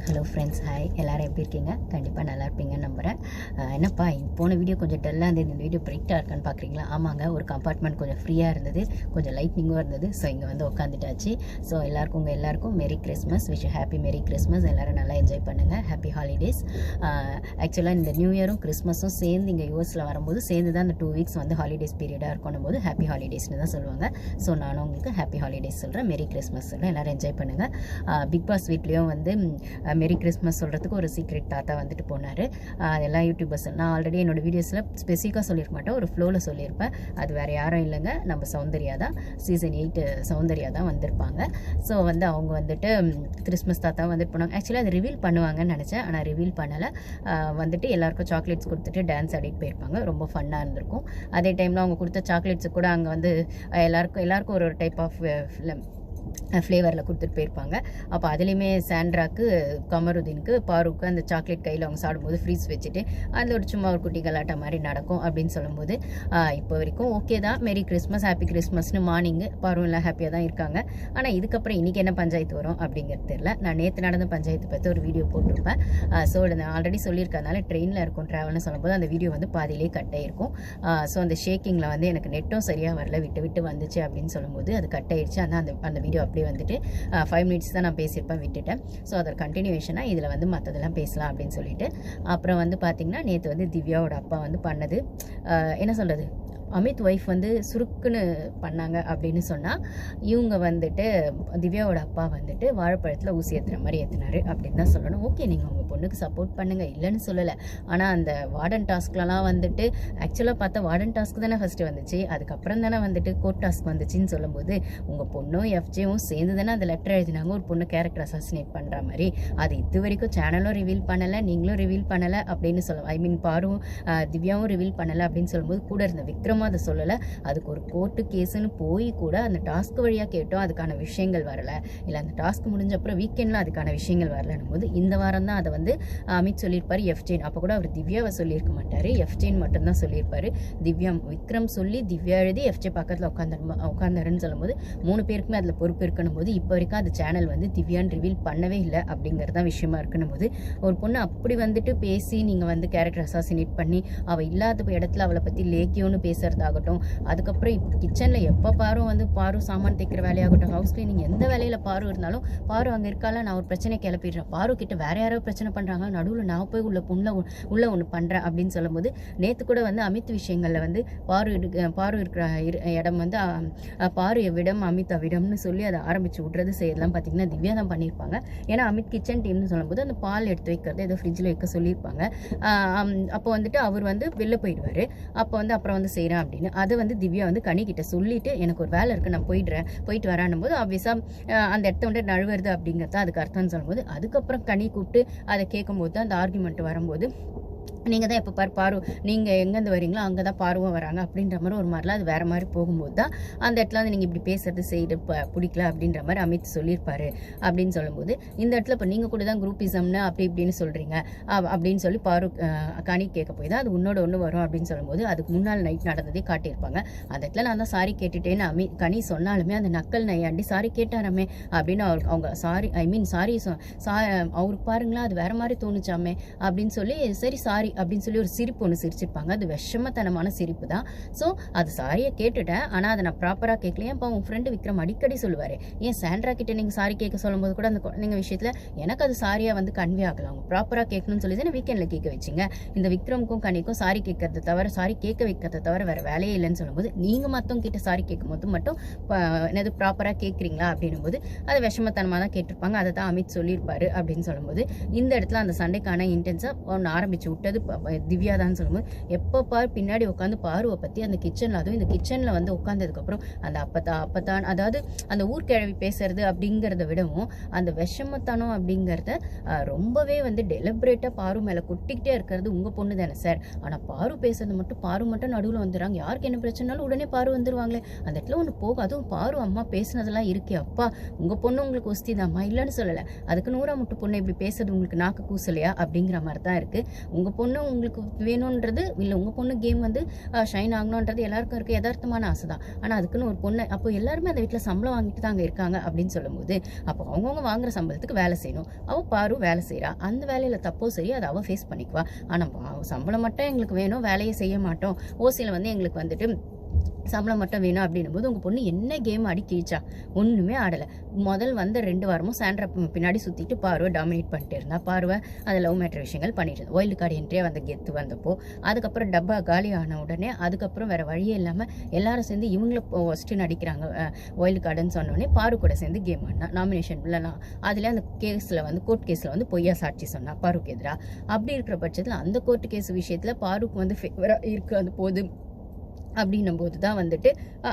Hello friends, hi. எல்லோரும் எப்படி இருக்கீங்க? கண்டிப்பாக நல்லா இருப்பீங்கன்னு நம்புகிறேன். என்னப்பா போன வீடியோ கொஞ்சம் டல்லாக இருந்தது, இந்த வீடியோ பிரைட்டாக இருக்கான்னு பார்க்குறீங்களா? ஆமாங்க, ஒரு கம்பார்ட்மெண்ட் கொஞ்சம் ஃப்ரீயாக இருந்தது, கொஞ்சம் லைட்னிங்கும் இருந்தது. ஸோ இங்கே வந்து உட்காந்துட்டாச்சு. ஸோ எல்லாருக்கும் merry Christmas. Wish happy merry Christmas. எல்லோரும் நல்லா என்ஜாய் பண்ணுங்கள். Happy holidays. ஆக்சுவலாக இந்த நியூ இயரும் கிறிஸ்மஸும் சேர்ந்து இங்கே யூஎஸில் வரும்போது சேர்ந்து தான் இந்த 2 வீக்ஸ் வந்து ஹாலிடேஸ் பீரியடாக இருக்கணும் போது ஹாப்பி ஹாலிடேஸ்னு தான் சொல்லுவாங்க. ஸோ நானும் உங்களுக்கு ஹாப்பி ஹாலிடேஸ் சொல்கிறேன், மேரி கிறிஸ்மஸ் சொல்கிறேன். எல்லோரும் என்ஜாய் பண்ணுங்கள். பிக் பாஸ் வீட்லேயும் வந்து மேரி கிறிஸ்மஸ் சொல்கிறதுக்கு ஒரு சீக்ரெட் தாத்தா வந்துட்டு போனார். அதெல்லாம் யூடியூபர்ஸ் நான் ஆல்ரெடி என்னோடய வீடியோஸில் ஸ்பெசிஃபிக்காக சொல்லியிருக்க மாட்டேன், ஒரு ஃப்ளோவில் சொல்லியிருப்பேன். அது வேறு யாரும் இல்லைங்க, நம்ம சௌந்தர்யா தான். சீசன் 8 சௌந்தர்யா தான் வந்திருப்பாங்க. ஸோ வந்து அவங்க வந்துட்டு கிறிஸ்மஸ் தாத்தா வந்துட்டு போனாங்க. ஆக்சுவலாக அதை ரிவீல் பண்ணுவாங்கன்னு நினச்சேன், ஆனால் ரிவீல் பண்ணலை. வந்துட்டு எல்லாருக்கும் சாக்லேட்ஸ் கொடுத்துட்டு டான்ஸ் ஆடிட்டு போயிருப்பாங்க. ரொம்ப ஃபன்னாக இருந்திருக்கும். அதே டைமில் அவங்க கொடுத்த சாக்லேட்ஸு கூட அங்கே வந்து எல்லாருக்கும் ஒரு டைப் ஆஃப் ஃப்ளேவரில் கொடுத்துட்டு போயிருப்பாங்க. அப்போ அதுலேயுமே சாண்ட்ராக்கு, கமருதீனுக்கு, பாருக்கு அந்த சாக்லேட் கையில் அவங்க சாப்பிடும்போது ஃப்ரீஸ் வச்சுட்டு அதில் ஒரு சும்மா ஒரு குட்டி கலாட்டா மாதிரி நடக்கும் அப்படின்னு சொல்லும்போது இப்போ வரைக்கும் ஓகே தான். மேரி கிறிஸ்மஸ், ஹாப்பி கிறிஸ்மஸ்னு மார்னிங்கு பாரும் எல்லாம் ஹாப்பியாக தான் இருக்காங்க. ஆனால் இதுக்கப்புறம் இன்றைக்கி என்ன பஞ்சாயத்து வரும் அப்படிங்கிறது தெரியல. நான் நேற்று நடந்த பஞ்சாயத்து பற்றி ஒரு வீடியோ போட்டிருப்பேன். ஸோ நான் ஆல்ரெடி சொல்லியிருக்கனால ட்ரெயினில் இருக்கும் ட்ராவல்னு சொல்லும்போது அந்த வீடியோ வந்து பாதியிலே கட் ஆகிருக்கும். ஸோ அந்த ஷேக்கிங்கில் வந்து எனக்கு நெட்டும் சரியாக வரல, விட்டு வந்துச்சு அப்படின்னு சொல்லும்போது அது கட் ஆகிடுச்சு. ஆனால் அந்த வீடியோ அப்படியே வந்துட்டு 5 மினிட்ஸ் தான் நான் பேசியிருப்பேன், விட்டுட்டேன். ஸோ அதோட கண்டினியூஷனாக இதில் வந்து மற்றதெல்லாம் பேசலாம் அப்படின்னு சொல்லிட்டு அப்புறம் வந்து பார்த்திங்கன்னா நேற்று வந்து திவ்யாவோட அப்பா வந்து பண்ணது என்ன சொல்கிறது, அமித் ஒய்ஃப் வந்து சுருக்குன்னு பண்ணாங்க அப்படின்னு சொன்னால் இவங்க வந்துட்டு திவ்யாவோட அப்பா வந்துட்டு வாழைப்பழத்தில் ஊசி ஏற்றுற மாதிரி ஏற்றுனாரு அப்படின்னு தான் சொல்லணும். ஓகே, நீங்கள் உங்கள் பொண்ணுக்கு சப்போர்ட் பண்ணுங்கள், இல்லைன்னு சொல்லலை. ஆனால் அந்த வார்டன் டாஸ்க்லலாம் வந்துட்டு ஆக்சுவலாக பார்த்தா வார்டன் டாஸ்க் தானே ஃபஸ்ட்டு வந்துச்சு, அதுக்கப்புறம் தானே வந்துட்டு கோர்ட் டாஸ்க் வந்துச்சுன்னு சொல்லும்போது உங்கள் பொண்ணும் எஃப்ஜேவும் சேர்ந்து தானே அந்த லெட்டர் எழுதினாங்க ஒரு பொண்ணு கேரக்டர் அசாசினேட் பண்ணுற மாதிரி. அது இது வரைக்கும் சேனலும் ரிவீல் பண்ணலை, நீங்களும் ரிவீல் பண்ணலை அப்படின்னு சொல்லுவோம். பாரும் திவ்யாவும் ரிவீல் பண்ணலை அப்படின்னு சொல்லும்போது கூட இருந்த விக்ரம் அதை சொல்லலை. அதுக்கு ஒரு கோர்ட்டு கேஸுன்னு போய் கூட அந்த டாஸ்க் வழியாக கேட்டோம், அதுக்கான விஷயங்கள் வரலை. இல்லை அந்த டாஸ்க் முடிஞ்ச அப்புறம் வீக்கெண்டில் அதுக்கான விஷயங்கள் வரலன்னும் போது இந்த வாரம் தான் அதை வந்து அமித் சொல்லியிருப்பார். எஃப்ஜேன் அப்போ கூட அவர் திவ்யாவை சொல்லியிருக்க மாட்டார், எஃப்ஜேன் மட்டும்தான் சொல்லியிருப்பார். திவ்யா விக்ரம் சொல்லி திவ்யா எழுதி எஃப்ஜே பக்கத்தில் உட்காந்தாருன்னு சொல்லும்போது 3 பேருக்குமே அதில் பொறுப்பு இருக்கணும் போது இப்போ வரைக்கும் அந்த சேனல் வந்து திவ்யான்னு ரிவீல் பண்ணவே இல்லை அப்படிங்கிறதான் விஷயமா இருக்கணும் போது ஒரு பொண்ணு அப்படி வந்துட்டு பேசி நீங்கள் வந்து கேரக்டர் அசாசினேட் பண்ணி அவள் இல்லாத இடத்துல அவளை பற்றி லேக்கியோன்னு பேசுறதாகட்டும், அதுக்கப்புறம் இப்போ கிச்சனில் எப்போ பாரு சாமான் தைக்கிற வேலையாகட்டும், ஹவுஸ் கிளீனிங் எந்த வேலையில் பாரு இருந்தாலும் பாரு அங்கே இருக்கால நான் ஒரு பிரச்சனை கிளப்பிடுறேன், பாரு கிட்ட வேற யாரோ பிரச்சனை பண்ணுறாங்க, நடுவில் நான் போய் உள்ள ஒன்று பண்ணுறேன் அப்படின்னு சொல்லும்போது நேற்று கூட வந்து அமித் விஷயங்களில் வந்து பாரு இருக்கிற இடம் வந்து பாரு விடம் அமித் அவ்விடம்னு சொல்லி அதை ஆரம்பித்து விட்றது செய்யலாம் பார்த்தீங்கன்னா திவ்யா தான் பண்ணியிருப்பாங்க. ஏன்னா அமித் கிச்சன் டீம்னு சொல்லும்போது அந்த பால் எடுத்து வைக்கிறது ஏதோ ஃப்ரிட்ஜில் வைக்க சொல்லியிருப்பாங்க. அப்போ வந்துட்டு அவர் வந்து வெளில போயிடுவார். அப்போ வந்து அப்புறம் வந்து செய்கிறேன் அப்படின்னு அதை வந்து திவ்யா வந்து கனிக்கிட்ட சொல்லிட்டு எனக்கு ஒரு வேலை இருக்குது நான் போயிட்டு வரானும் போது ஆப்வியஸாக அந்த இடத்த வந்து நழுவுறது அப்படிங்கிறத அதுக்கு அர்த்தம்னு சொல்லும்போது அதுக்கப்புறம் கனி கூப்பிட்டு அதை கேட்கும்போது தான் அந்த ஆர்குமெண்ட் வரும்போது நீங்கள் தான் எப்போ பாரு நீங்கள் எங்கேருந்து வரீங்களோ அங்கே தான் பாருவும் வராங்க அப்படின்ற மாதிரி ஒரு மாதிரிலாம் அது வேறு மாதிரி போகும்போது தான் அந்த இடத்துல வந்து நீங்கள் இப்படி பேசுறது செய்து பிடிக்கல அப்படின்ற மாதிரி அமித் சொல்லியிருப்பாரு அப்படின்னு சொல்லும்போது இந்த இடத்துல இப்போ நீங்கள் கூட தான் குரூப்பிசம்னு அப்படி இப்படின்னு சொல்கிறீங்க அப்படின்னு சொல்லி பாரு கனி கேட்க போய் தான் அது உன்னோட ஒன்று வரும் அப்படின்னு சொல்லும்போது அதுக்கு முன்னால் நைட் நடந்ததே காட்டியிருப்பாங்க. அந்த இடத்துல நான் தான் சாரி கேட்டுட்டேன்னு கனி சொன்னாலுமே அந்த நக்கல் நையாண்டி சாரி கேட்டாராமே அப்படின்னு அவங்க சாரி அவருக்கு பாருங்களா அது வேறு மாதிரி தோணுச்சாமே அப்படின்னு சொல்லி சரி சாரி அப்படின்னு சொல்லி ஒரு சிரிப்பு ஒன்று சிரிச்சிருப்பாங்க. அது விஷமத்தனமான சிரிப்பு தான். ஸோ அது சாரியை கேட்டுட்டேன், ஆனால் அதை நான் ப்ராப்பராக கேட்கலையே. அப்போ உங்கள் ஃப்ரெண்டு விக்ரம் அடிக்கடி சொல்லுவார், ஏன் சாண்ட்ரா கிட்ட நீங்கள் சாரி கேட்க சொல்லும்போது கூட அந்த குழந்தைங்க விஷயத்தில் எனக்கு அது சாரியாக வந்து கன்வே ஆகலாம், அவங்க ப்ராப்பராக கேட்கணும்னு சொல்லி தான் வீக்கெண்டில் கேட்க வச்சிங்க. இந்த விக்ரமுக்கும் கனிக்கும் சாரி கேட்கறத தவிர சாரி கேட்க வைக்கிறத தவிர வேறு வேலையே இல்லைன்னு சொல்லும்போது நீங்கள் மற்றவங்க கிட்ட சாரி கேட்கும் போது மட்டும் என்னது ப்ராப்பராக கேட்குறீங்களா அப்படின்னும் போது அது விஷமத்தனமாக தான் கேட்டிருப்பாங்க. அதை தான் அமித் சொல்லியிருப்பாரு அப்படின்னு சொல்லும்போது இந்த இடத்துல அந்த சண்டைக்கான இன்டென்ஸாக ஒன்று ஆரம்பிச்சு விட்டது திவ்யா தான் சொல்லும்போது எப்போ பின்னாடி உட்காந்து பாருவை பற்றி அந்த கிச்சனில் அதுவும் இந்த கிச்சனில் வந்து உட்காந்ததுக்கப்புறம் அந்த அப்பத்தான் அதாவது அந்த ஊர்கிழவி பேசுறது அப்படிங்கிறத விடவும் அந்த விஷமத்தனம் அப்படிங்கிறத ரொம்பவே வந்து டெலிபரேட்டாக பாரு மேலே கொட்டிக்கிட்டே இருக்கிறது உங்கள் பொண்ணு தானே சார். ஆனால் பாரு பேசுறது பாரு மட்டும் நடுவில் வந்துடுறாங்க, யாருக்கு என்ன பிரச்சனைனாலும் உடனே பாரு வந்துடுவாங்களே, அந்த இடத்துல ஒன்று போகும். அதுவும் பாரு அம்மா பேசுனதெல்லாம் இருக்கே, அப்பா உங்கள் பொண்ணு உங்களுக்கு ஒஸ்தி தான்மா, இல்லைன்னு சொல்லலை, அதுக்கு 100 முட்டு பொண்ணு இப்படி பேசுறது உங்களுக்கு நாக்கு கூசலையா அப்படிங்கிற மாதிரி தான் இருக்குது. உங்கள் பொண்ணு பொண்ணு உங்களுக்கு வேணுன்றது இல்லை, உங்கள் பொண்ணு கேம் வந்து ஷைன் ஆகணுன்றது எல்லாருக்கும் இருக்க யதார்த்தமான ஆசை தான். ஆனால் அதுக்குன்னு ஒரு பொண்ணு அப்போ எல்லாருமே அந்த வீட்டில் சம்பளம் வாங்கிட்டு தான் அங்கே இருக்காங்க அப்படின்னு சொல்லும்போது அப்போ அவங்கவுங்க வாங்குற சம்பளத்துக்கு வேலை செய்யணும். அவள் பாரு வேலை செய்கிறா, அந்த வேலையில் தப்போ சரி அதை அவள் ஃபேஸ் பண்ணிக்குவா. ஆனால் சம்பளம் மட்டும் எங்களுக்கு வேணும், வேலையை செய்ய மாட்டோம், ஓசியில் வந்து எங்களுக்கு வந்துட்டு சம்பளம் மட்டும் வேணும் அப்படின்னும் போது உங்கள் பொண்ணு என்ன கேம் ஆடி கிழிச்சா? ஒன்றுமே ஆடலை. முதல் வந்த 2 வாரமும் சாண்ட்ரா பின்னாடி சுற்றிட்டு பார்வை டாமினேட் பண்ணிட்டு இருந்தா. பார்வை அந்த லவ் மேட்டர் விஷயங்கள் பண்ணிட்டு இருந்தா. ஒயில்டு கார்டு என்ட்ரியே வந்த கெத்து வந்தப்போ அதுக்கப்புறம் டப்பா காலி ஆன உடனே அதுக்கப்புறம் வேறு வழியே இல்லாமல் எல்லாரும் சேர்ந்து இவங்கள ஃபஸ்ட்டு நடிக்கிறாங்க. ஒயில்டு கார்டுன்னு சொன்னோடனே பாரு கூட சேர்ந்து கேம் ஆடினா. நாமினேஷன் இல்லைலாம் அதில் அந்த கேஸில் வந்து கோர்ட் கேஸில் வந்து பொய்யா சாட்சி சொன்னா பாருக்கு எதிராக. அப்படி இருக்கிற பட்சத்தில் அந்த கோர்ட் கேஸ் விஷயத்தில் பாருக்கு வந்து ஃபேவராக இருக்குது அந்த போது அப்படின்னும் போது தான் வந்துட்டு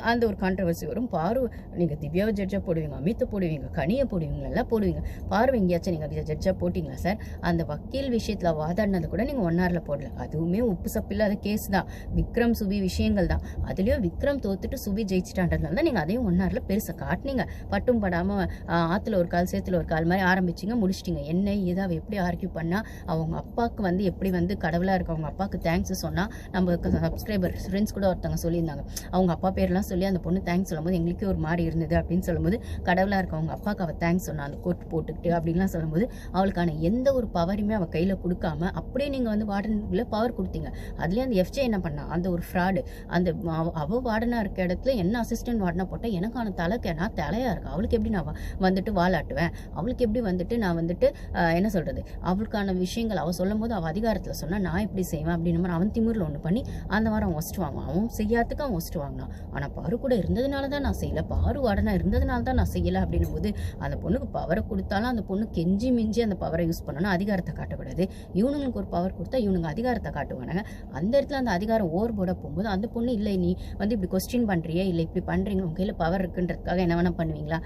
அந்த ஒரு கான்ட்ரவர்சி வரும். பாரு நீங்கள் திவ்யாவை ஜட்ஜாக போடுவீங்க, அமித்தை போடுவீங்க, கனியை போடுவீங்க, எல்லாம் போடுவீங்க. பார்வை எங்கேயாச்சும் நீங்கள் ஜட்ஜாக போட்டிங்களா சார்? அந்த வக்கீல் விஷயத்தில் வாதாடினது கூட நீங்கள் 1 hourல போடல. அதுவுமே உப்பு சப்பில்லாத கேஸ் தான். விக்ரம் சுபி விஷயங்கள் தான். அதுலேயும் விக்ரம் தோத்துட்டு சுபி ஜெயிச்சிட்டான்றதுனால தான் நீங்கள் அதையும் 1 hourல பெருசாக காட்டினீங்க. பட்டும் படாமல் ஆற்றுல ஒரு கால் சேத்துல ஒரு கால் மாதிரி ஆரம்பிச்சிங்க, முடிச்சிட்டிங்க. என்ன இதை அவள் எப்படி ஆர்கியூ பண்ணால் அவங்க அப்பாவுக்கு வந்து எப்படி வந்து கடவுளாக இருக்க அவங்க அப்பாவுக்கு தேங்க்ஸ் சொன்னால் நம்ம சப்ஸ்கிரைபர் ஃப்ரெண்ட்ஸ் கூட ஒருத்தவங்க சொல்லியிருந்தாங்க. அவங்க அப்பா பேர்லாம் சொல்லி அந்த பொண்ணு தேங்க்ஸ் சொல்லும்போது எங்களுக்கே ஒரு மாதிரி இருந்தது அப்படின்னு சொல்லும்போது கடவுளாக இருக்க அவங்க அப்பாவுக்கு அவள் தேங்க்ஸ் சொன்னா அந்த கோட் போட்டுக்கிட்டு அப்படின்லாம் சொல்லும்போது அவளுக்கான எந்த ஒரு பவருமே அவள் கையில் கொடுக்காம அப்படியே நீங்கள் வந்து வார்டனுக்குள்ள பவர் கொடுத்தீங்க. அதுலேயே அந்த எஃப்ஜே என்ன பண்ணா, அந்த ஒரு ஃப்ராடு. அந்த அவள் வார்டனாக இருக்க இடத்துல என்ன அசிஸ்டன்ட் வார்டனாக போட்டால் எனக்கான தலைக்கேனா தலையாக இருக்கு. அவளுக்கு எப்படி நான் வந்துட்டு வாலாட்டுவேன்? அவளுக்கு எப்படி வந்துட்டு நான் வந்துட்டு என்ன சொல்கிறது, அவளுக்கான விஷயங்கள் அவள் சொல்லும் போது அவள் அதிகாரத்தில் சொன்னால் நான் எப்படி செய்வேன் அப்படின்னு மாதிரி அவன் திமிரில் ஒன்று பண்ணி அந்த மாதிரி அவன் ஒஸ்ட் வாங்குவான். அவன் செய்யாததுக்கு அவன் ஒஸ்ட் வாங்கினான். ஆனால் பாரு கூட இருந்ததுனால தான் நான் செய்யலை, பாரு வாடனா இருந்ததுனால தான் நான் செய்யலை அப்படின்னும் போது அந்த பொண்ணுக்கு பவரை கொடுத்தாலும் அந்த பொண்ணு கெஞ்சி மிஞ்சி அந்த பவரை யூஸ் பண்ணணும், அதிகாரத்தை காட்டக்கூடாது. இவனுங்களுக்கு ஒரு பவர் கொடுத்தா இவனுங்க அதிகாரத்தை காட்டுவானுங்க. அந்த இடத்துல அந்த அதிகாரம் ஓவர் போட போகும்போது அந்த பொண்ணு இல்லை நீ வந்து இப்படி கொஸ்டின் பண்ணுறியே, இல்லை இப்படி பண்ணுறீங்க, உங்க கையில் பவர் இருக்குன்றதுக்காக என்ன வேணா பண்ணுவீங்களா?